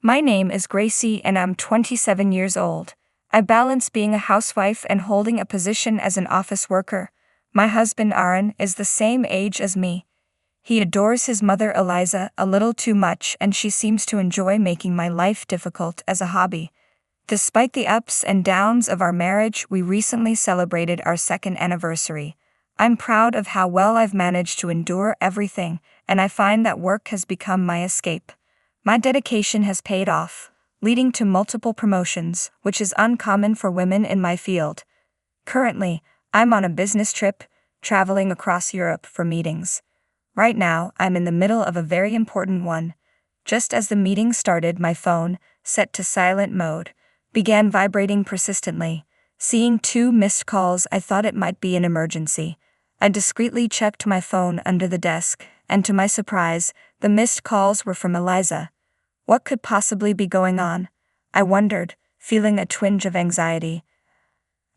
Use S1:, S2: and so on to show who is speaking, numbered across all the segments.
S1: My name is Gracie and I'm 27 years old. I balance being a housewife and holding a position as an office worker. My husband Aaron is the same age as me. He adores his mother Eliza a little too much and she seems to enjoy making my life difficult as a hobby. Despite the ups and downs of our marriage, we recently celebrated our second anniversary. I'm proud of how well I've managed to endure everything, and I find that work has become my escape. My dedication has paid off, leading to multiple promotions, which is uncommon for women in my field. Currently, I'm on a business trip, traveling across Europe for meetings. Right now, I'm in the middle of a very important one. Just as the meeting started, my phone, set to silent mode, began vibrating persistently. Seeing 2 missed calls, I thought it might be an emergency. I discreetly checked my phone under the desk, and to my surprise, the missed calls were from Eliza. What could possibly be going on? I wondered, feeling a twinge of anxiety.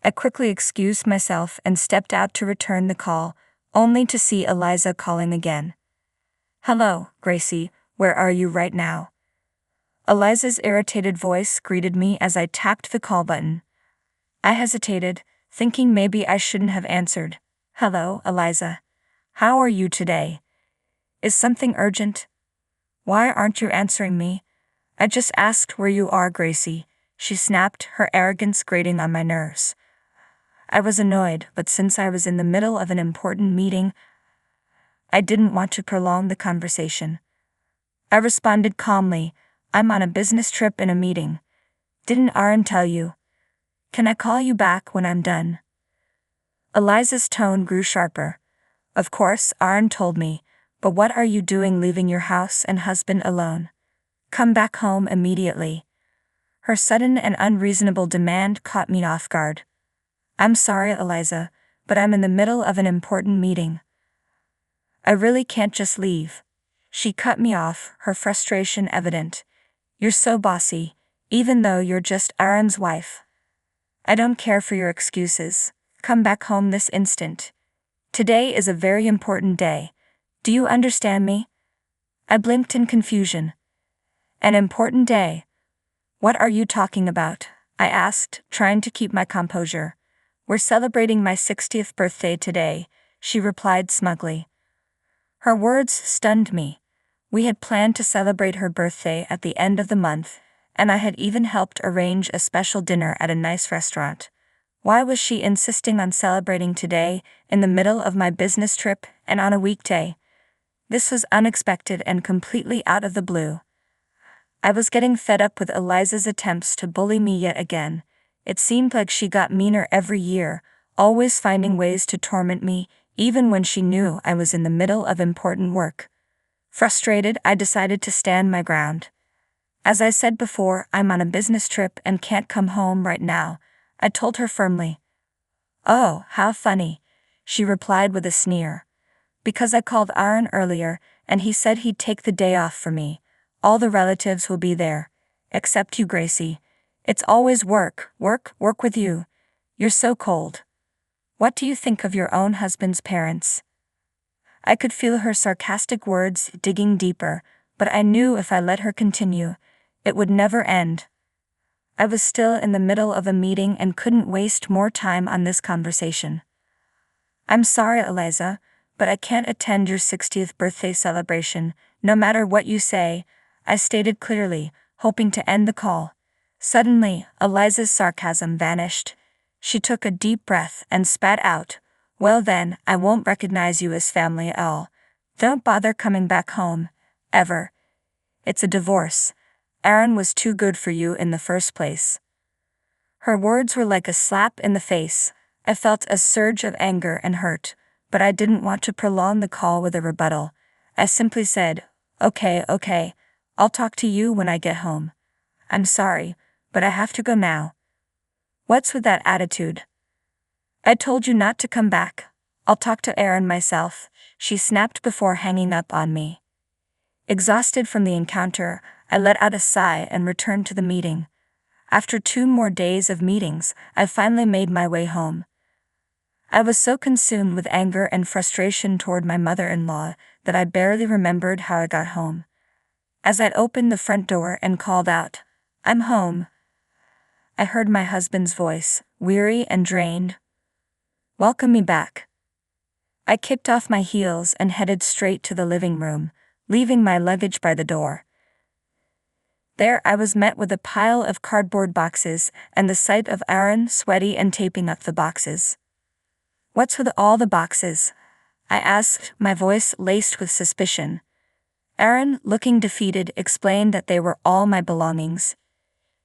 S1: I quickly excused myself and stepped out to return the call, only to see Eliza calling again. "Hello, Gracie, where are you right now?" Eliza's irritated voice greeted me as I tapped the call button. I hesitated, thinking maybe I shouldn't have answered. "Hello, Eliza. How are you today? Is something urgent? Why aren't you answering me? I just asked where you are, Gracie," she snapped, her arrogance grating on my nerves. I was annoyed, but since I was in the middle of an important meeting, I didn't want to prolong the conversation. I responded calmly, "I'm on a business trip in a meeting. Didn't Aaron tell you? Can I call you back when I'm done?" Eliza's tone grew sharper. "Of course, Aaron told me, but what are you doing leaving your house and husband alone? Come back home immediately." Her sudden and unreasonable demand caught me off guard. "I'm sorry, Eliza, but I'm in the middle of an important meeting. I really can't just leave." She cut me off, her frustration evident. "You're so bossy, even though you're just Aaron's wife. I don't care for your excuses. Come back home this instant. Today is a very important day. Do you understand me?" I blinked in confusion. "An important day? What are you talking about?" I asked, trying to keep my composure. "We're celebrating my 60th birthday today," she replied smugly. Her words stunned me. We had planned to celebrate her birthday at the end of the month, and I had even helped arrange a special dinner at a nice restaurant. Why was she insisting on celebrating today, in the middle of my business trip and on a weekday? This was unexpected and completely out of the blue. I was getting fed up with Eliza's attempts to bully me yet again. It seemed like she got meaner every year, always finding ways to torment me, even when she knew I was in the middle of important work. Frustrated, I decided to stand my ground. "As I said before, I'm on a business trip and can't come home right now," I told her firmly. "Oh, how funny," she replied with a sneer. "Because I called Aaron earlier, and he said he'd take the day off for me. All the relatives will be there. Except you, Gracie. It's always work, work, work with you. You're so cold. What do you think of your own husband's parents?" I could feel her sarcastic words digging deeper, but I knew if I let her continue, it would never end. I was still in the middle of a meeting and couldn't waste more time on this conversation. "I'm sorry, Eliza, but I can't attend your 60th birthday celebration, no matter what you say," I stated clearly, hoping to end the call. Suddenly, Eliza's sarcasm vanished. She took a deep breath and spat out, "Well then, I won't recognize you as family at all. Don't bother coming back home, ever. It's a divorce. Aaron was too good for you in the first place." Her words were like a slap in the face. I felt a surge of anger and hurt, but I didn't want to prolong the call with a rebuttal. I simply said, Okay, I'll talk to you when I get home. I'm sorry, but I have to go now." "What's with that attitude? I told you not to come back. I'll talk to Aaron myself," she snapped before hanging up on me. Exhausted from the encounter, I let out a sigh and returned to the meeting. After 2 more days of meetings, I finally made my way home. I was so consumed with anger and frustration toward my mother-in-law that I barely remembered how I got home. As I opened the front door and called out, "I'm home," I heard my husband's voice, weary and drained. "Welcome me back." I kicked off my heels and headed straight to the living room, leaving my luggage by the door. There I was met with a pile of cardboard boxes and the sight of Aaron sweaty and taping up the boxes. "What's with all the boxes?" I asked, my voice laced with suspicion. Aaron, looking defeated, explained that they were all my belongings.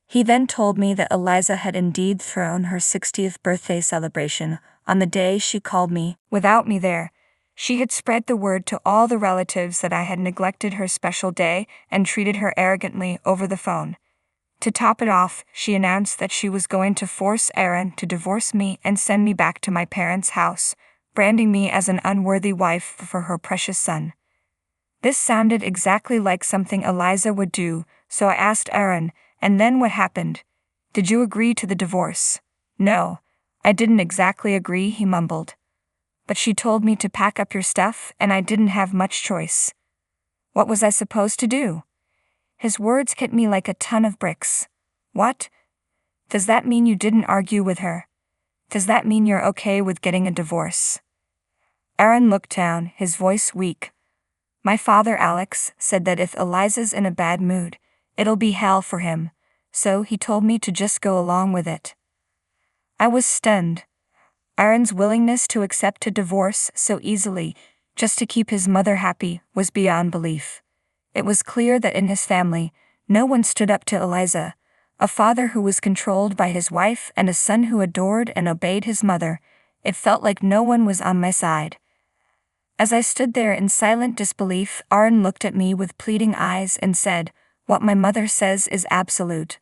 S1: He then told me that Eliza had indeed thrown her 60th birthday celebration on the day she called me. Without me there, she had spread the word to all the relatives that I had neglected her special day and treated her arrogantly over the phone. To top it off, she announced that she was going to force Aaron to divorce me and send me back to my parents' house, branding me as an unworthy wife for her precious son. This sounded exactly like something Eliza would do, so I asked Aaron, "And then what happened? Did you agree to the divorce?" "No, I didn't exactly agree," he mumbled. "But she told me to pack up your stuff and I didn't have much choice." What was I supposed to do? His words hit me like a ton of bricks. What? Does that mean you didn't argue with her? Does that mean you're okay with getting a divorce? Aaron looked down, his voice weak. "My father, Alex, said that if Eliza's in a bad mood, it'll be hell for him, so he told me to just go along with it." I was stunned. Aaron's willingness to accept a divorce so easily, just to keep his mother happy, was beyond belief. It was clear that in his family, no one stood up to Eliza, a father who was controlled by his wife and a son who adored and obeyed his mother. It felt like no one was on my side. As I stood there in silent disbelief, Aaron looked at me with pleading eyes and said, "What my mother says is absolute.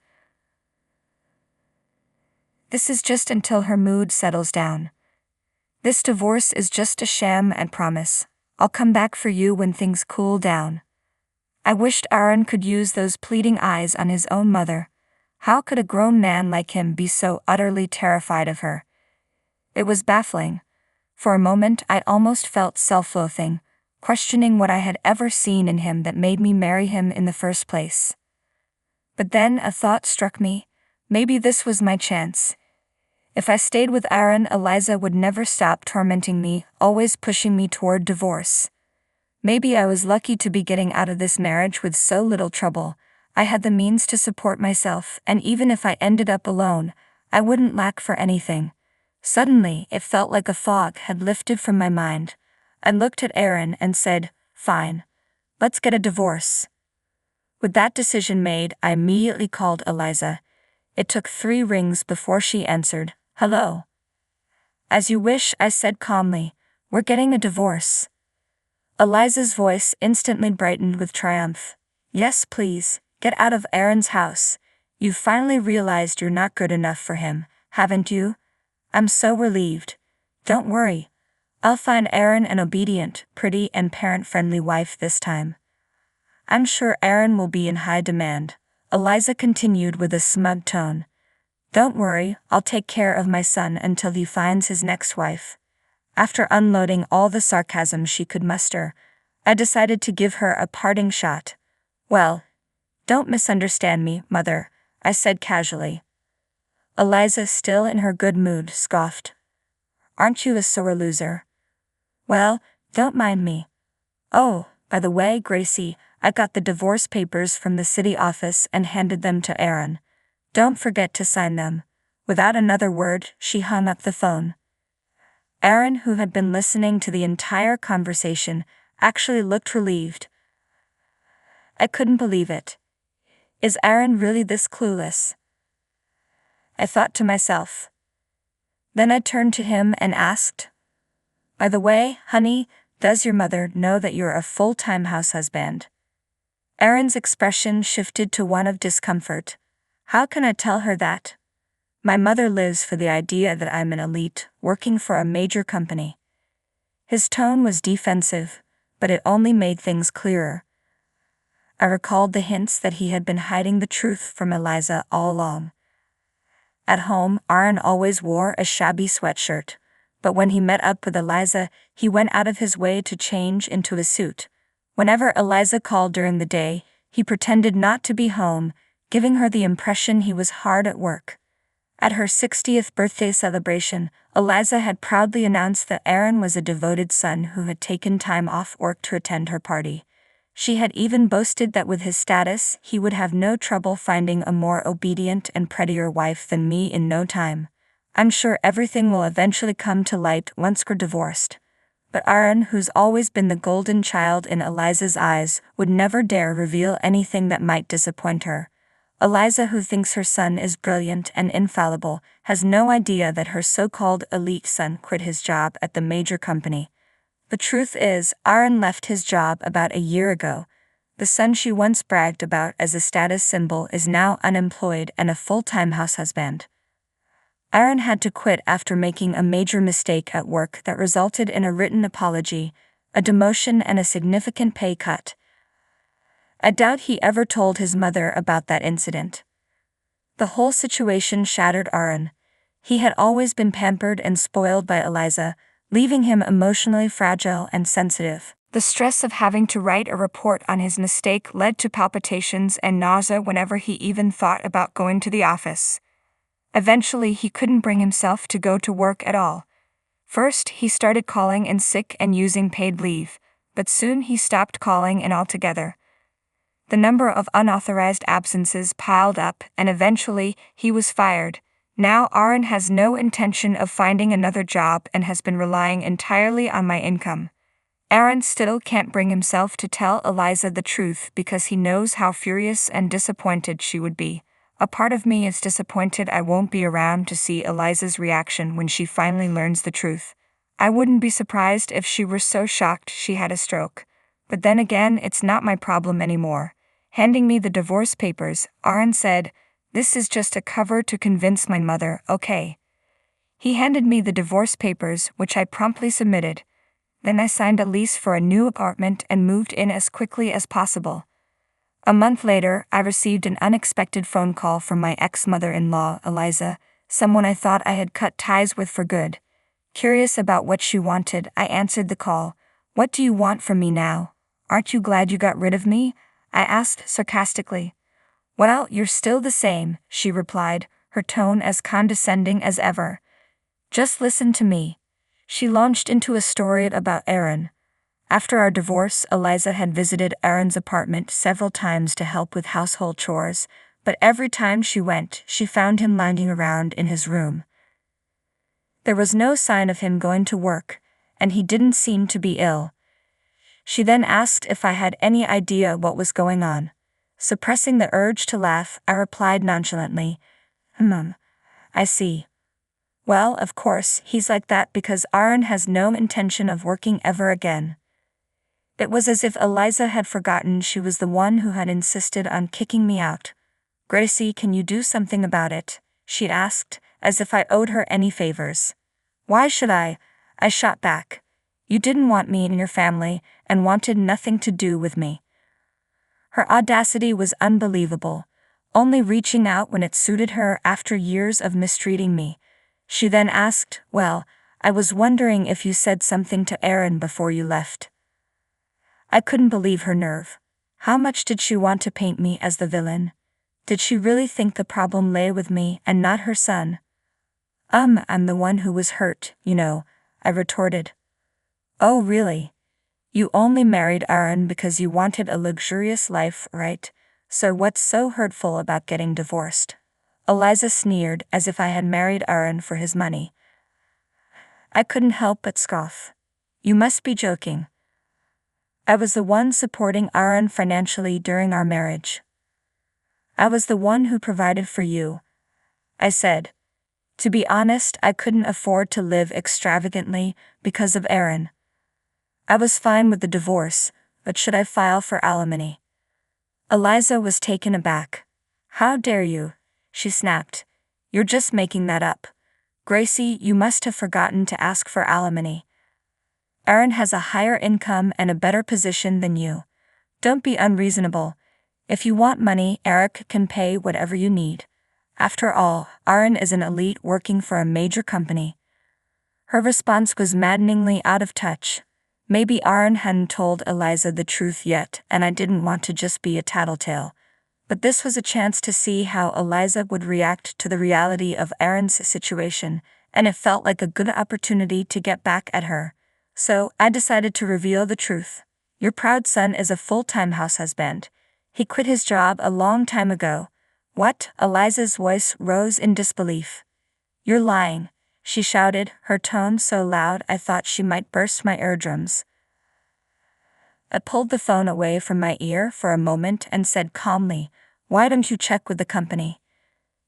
S1: This is just until her mood settles down. This divorce is just a sham and promise. I'll come back for you when things cool down." I wished Aaron could use those pleading eyes on his own mother. How could a grown man like him be so utterly terrified of her? It was baffling. For a moment I almost felt self-loathing, questioning what I had ever seen in him that made me marry him in the first place. But then a thought struck me. Maybe this was my chance. If I stayed with Aaron, Eliza would never stop tormenting me, always pushing me toward divorce. Maybe I was lucky to be getting out of this marriage with so little trouble. I had the means to support myself, and even if I ended up alone, I wouldn't lack for anything. Suddenly, it felt like a fog had lifted from my mind. I looked at Aaron and said, "Fine. Let's get a divorce." With that decision made, I immediately called Eliza. It took 3 rings before she answered. "Hello." "As you wish," I said calmly. "We're getting a divorce." Eliza's voice instantly brightened with triumph. "Yes, please, get out of Aaron's house. You've finally realized you're not good enough for him, haven't you? I'm so relieved. Don't worry. I'll find Aaron an obedient, pretty, and parent-friendly wife this time." "I'm sure Aaron will be in high demand," Eliza continued with a smug tone. "Don't worry, I'll take care of my son until he finds his next wife." After unloading all the sarcasm she could muster, I decided to give her a parting shot. "Well, don't misunderstand me, Mother," I said casually. Eliza, still in her good mood, scoffed. "Aren't you a sore loser? Well, don't mind me. Oh, by the way, Gracie, I got the divorce papers from the city office and handed them to Aaron. Don't forget to sign them." Without another word, she hung up the phone. Aaron, who had been listening to the entire conversation, actually looked relieved. I couldn't believe it. Is Aaron really this clueless? I thought to myself. Then I turned to him and asked, "By the way, honey, does your mother know that you're a full-time house husband?" Aaron's expression shifted to one of discomfort. "How can I tell her that? My mother lives for the idea that I'm an elite, working for a major company." His tone was defensive, but it only made things clearer. I recalled the hints that he had been hiding the truth from Eliza all along. At home, Aaron always wore a shabby sweatshirt, but when he met up with Eliza, he went out of his way to change into a suit. Whenever Eliza called during the day, He pretended not to be home, giving her the impression he was hard at work. At her 60th birthday celebration, Eliza had proudly announced that Aaron was a devoted son who had taken time off work to attend her party. She had even boasted that with his status, he would have no trouble finding a more obedient and prettier wife than me in no time. I'm sure everything will eventually come to light once we're divorced. But Aaron, who's always been the golden child in Eliza's eyes, would never dare reveal anything that might disappoint her. Eliza, who thinks her son is brilliant and infallible, has no idea that her so-called elite son quit his job at the major company. The truth is, Aaron left his job about a year ago. The son she once bragged about as a status symbol is now unemployed and a full-time house husband. Aaron had to quit after making a major mistake at work that resulted in a written apology, a demotion, and a significant pay cut. I doubt he ever told his mother about that incident. The whole situation shattered Aaron. He had always been pampered and spoiled by Eliza, leaving him emotionally fragile and sensitive. The stress of having to write a report on his mistake led to palpitations and nausea whenever he even thought about going to the office. Eventually, he couldn't bring himself to go to work at all. First, he started calling in sick and using paid leave, but soon he stopped calling in altogether. The number of unauthorized absences piled up, and eventually, he was fired. Now Aaron has no intention of finding another job and has been relying entirely on my income. Aaron still can't bring himself to tell Eliza the truth because he knows how furious and disappointed she would be. A part of me is disappointed I won't be around to see Eliza's reaction when she finally learns the truth. I wouldn't be surprised if she were so shocked she had a stroke. But then again, it's not my problem anymore. Handing me the divorce papers, Aaron said, "This is just a cover to convince my mother, okay?" He handed me the divorce papers, which I promptly submitted. Then I signed a lease for a new apartment and moved in as quickly as possible. A month later, I received an unexpected phone call from my ex-mother-in-law, Eliza, someone I thought I had cut ties with for good. Curious about what she wanted, I answered the call. "What do you want from me now? Aren't you glad you got rid of me?" I asked sarcastically. "Well, you're still the same," she replied, her tone as condescending as ever. "Just listen to me." She launched into a story about Aaron. After our divorce, Eliza had visited Aaron's apartment several times to help with household chores, but every time she went, she found him lounging around in his room. There was no sign of him going to work, and he didn't seem to be ill. She then asked if I had any idea what was going on. Suppressing the urge to laugh, I replied nonchalantly, I see. Well, of course, he's like that because Aaron has no intention of working ever again." It was as if Eliza had forgotten she was the one who had insisted on kicking me out. "Gracie, can you do something about it?" she'd asked, as if I owed her any favors. "Why should I?" I shot back. "You didn't want me in your family and wanted nothing to do with me." Her audacity was unbelievable, only reaching out when it suited her after years of mistreating me. She then asked, "Well, I was wondering if you said something to Aaron before you left." I couldn't believe her nerve. How much did she want to paint me as the villain? Did she really think the problem lay with me and not her son? I'm the one who was hurt, you know," I retorted. "Oh really? You only married Aaron because you wanted a luxurious life, right? So what's so hurtful about getting divorced?" Eliza sneered as if I had married Aaron for his money. I couldn't help but scoff. "You must be joking. I was the one supporting Aaron financially during our marriage. I was the one who provided for you," I said. To be honest, I couldn't afford to live extravagantly because of Aaron. I was fine with the divorce, but should I file for alimony? Eliza was taken aback. "How dare you?" she snapped. "You're just making that up. Gracie, you must have forgotten to ask for alimony. Aaron has a higher income and a better position than you. Don't be unreasonable. If you want money, Eric can pay whatever you need. After all, Aaron is an elite working for a major company." Her response was maddeningly out of touch. Maybe Aaron hadn't told Eliza the truth yet, and I didn't want to just be a tattletale. But this was a chance to see how Eliza would react to the reality of Aaron's situation, and it felt like a good opportunity to get back at her. So, I decided to reveal the truth. Your proud son is a full-time house husband. He quit his job a long time ago. What? Eliza's voice rose in disbelief. You're lying, she shouted, her tone so loud I thought she might burst my eardrums. I pulled the phone away from my ear for a moment and said calmly, why don't you check with the company?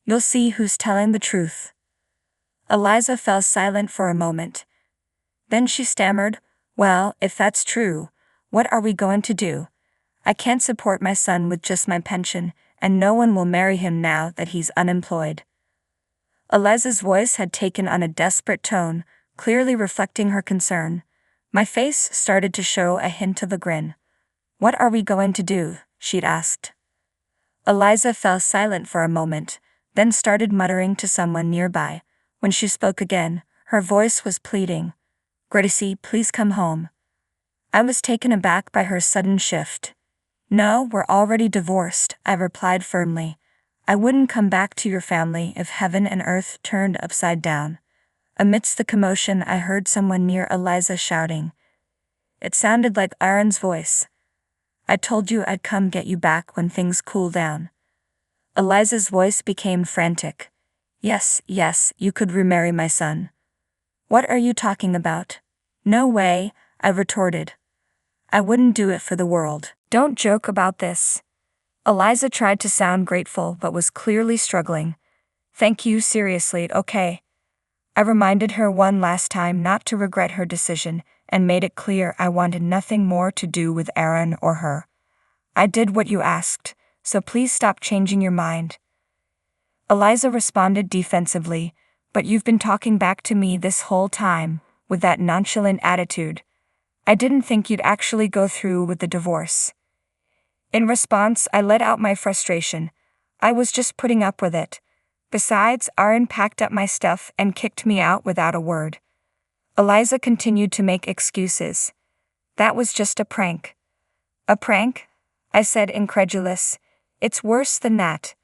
S1: You'll see who's telling the truth. Eliza fell silent for a moment. Then she stammered, well, if that's true, what are we going to do? I can't support my son with just my pension, and no one will marry him now that he's unemployed. Eliza's voice had taken on a desperate tone, clearly reflecting her concern. My face started to show a hint of a grin. What are we going to do? She'd asked. Eliza fell silent for a moment, then started muttering to someone nearby. When she spoke again, her voice was pleading. Gracie, please come home. I was taken aback by her sudden shift. No, we're already divorced, I replied firmly. I wouldn't come back to your family if heaven and earth turned upside down. Amidst the commotion, I heard someone near Eliza shouting. It sounded like Aaron's voice. I told you I'd come get you back when things cool down. Eliza's voice became frantic. Yes, you could remarry my son. What are you talking about? No way, I retorted. I wouldn't do it for the world. Don't joke about this. Eliza tried to sound grateful but was clearly struggling. Thank you, seriously, okay. I reminded her one last time not to regret her decision and made it clear I wanted nothing more to do with Aaron or her. I did what you asked, so please stop changing your mind. Eliza responded defensively, but you've been talking back to me this whole time, with that nonchalant attitude. I didn't think you'd actually go through with the divorce. In response, I let out my frustration. I was just putting up with it. Besides, Aaron packed up my stuff and kicked me out without a word. Eliza continued to make excuses. That was just a prank. A prank? I said, incredulous. It's worse than that.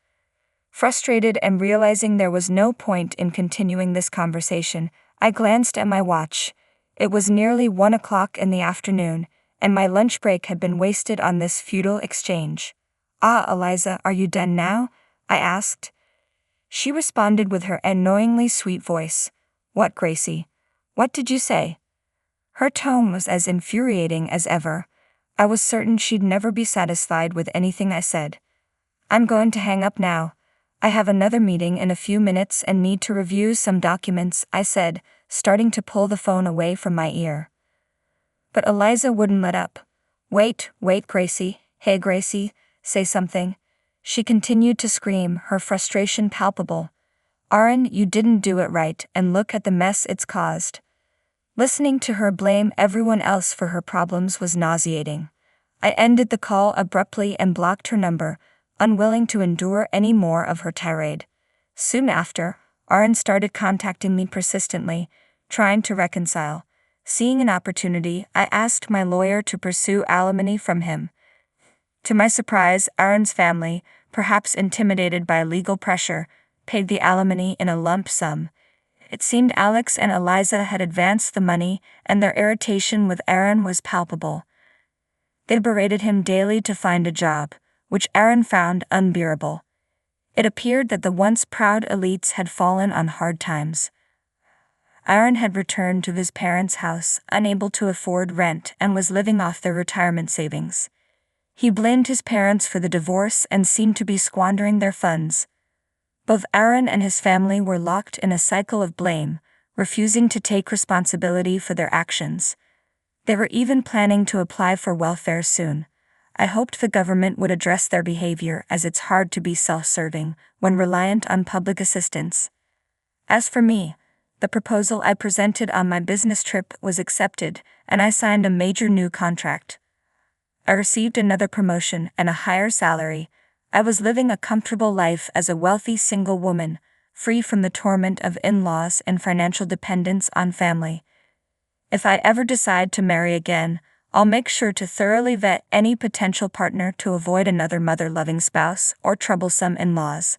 S1: Frustrated and realizing there was no point in continuing this conversation, I glanced at my watch. It was nearly 1 o'clock in the afternoon, and my lunch break had been wasted on this futile exchange. Ah, Eliza, are you done now? I asked. She responded with her annoyingly sweet voice. What, Gracie? What did you say? Her tone was as infuriating as ever. I was certain she'd never be satisfied with anything I said. I'm going to hang up now. I have another meeting in a few minutes and need to review some documents, I said, starting to pull the phone away from my ear. But Eliza wouldn't let up. Wait, Gracie. Hey, Gracie, say something. She continued to scream, her frustration palpable. Aaron, you didn't do it right, and look at the mess it's caused. Listening to her blame everyone else for her problems was nauseating. I ended the call abruptly and blocked her number, unwilling to endure any more of her tirade. Soon after, Aaron started contacting me persistently, trying to reconcile. Seeing an opportunity, I asked my lawyer to pursue alimony from him. To my surprise, Aaron's family, perhaps intimidated by legal pressure, paid the alimony in a lump sum. It seemed Alex and Eliza had advanced the money, and their irritation with Aaron was palpable. They berated him daily to find a job, which Aaron found unbearable. It appeared that the once proud elites had fallen on hard times. Aaron had returned to his parents' house, unable to afford rent, and was living off their retirement savings. He blamed his parents for the divorce and seemed to be squandering their funds. Both Aaron and his family were locked in a cycle of blame, refusing to take responsibility for their actions. They were even planning to apply for welfare soon. I hoped the government would address their behavior, as it's hard to be self-serving when reliant on public assistance. As for me, the proposal I presented on my business trip was accepted, and I signed a major new contract. I received another promotion and a higher salary. I was living a comfortable life as a wealthy single woman, free from the torment of in-laws and financial dependence on family. If I ever decide to marry again, I'll make sure to thoroughly vet any potential partner to avoid another mother-loving spouse or troublesome in-laws.